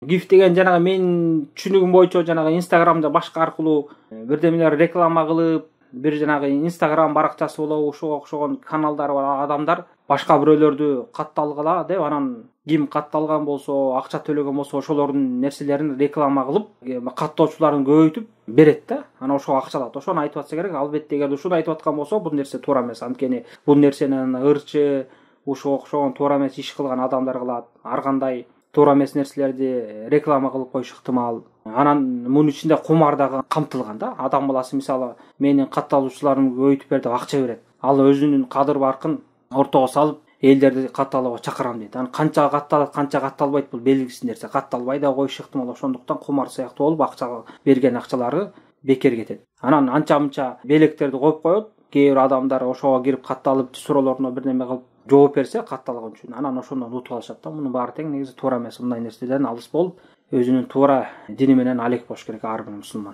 гиф деген жанагы менин түшүнүгүм боюнча жанагы инстаграмда башка аркылуу бирдемелер реклама кылып, бир жанагы инстаграм баракчасы болобу, ошого окшогон каналдары бар адамдар башка бирөөлөрдү катталгыла деп, анан ким катталган болсо, акча төлөгөн болсо ошолордун нерселерин реклама кылып, каттоочуларын көбөйтүп берет да. Анан ошого акча алат. Ошону айтып атса керек. Албетте эгер ушуну айтып аткан болсо, бул нерсе туура эмес. Анткени бул нерсени ырчы, ушуга окшогон туура эмес иш кылган адамдар кылат. Ар кандай туура эмес нерселерди реклама кылып коюш ыктымал. Анан мунун ичинде кумар да камтылган да. Адам баласы мисалы менин катталуучуларымды көбөйтүп бер деп акча берет. Ал өзүнүн кадыр баркын ортого салып, элдерди катталууга чакырам дейт. Анан канча катталат, канча катталбайт бул белгисиз нерсе. Катталбай да коюшу ыктымал. Ошондуктан кумар сыяктуу болуп, акча берген акчалары бекер кетет. Анан анча-мынча белектерди коюп коет. Кээ бир адамдар ошого кирип катталып, суроолоруна бир неме кылып жооп берсе катталган үчүн, анан ошондон утуп алышат да. Мунун баары тең негизи туура эмес. Мындай нерседен алыс болуп, өзүнүн туура дини менен алек болуш керек ар бир мусулман.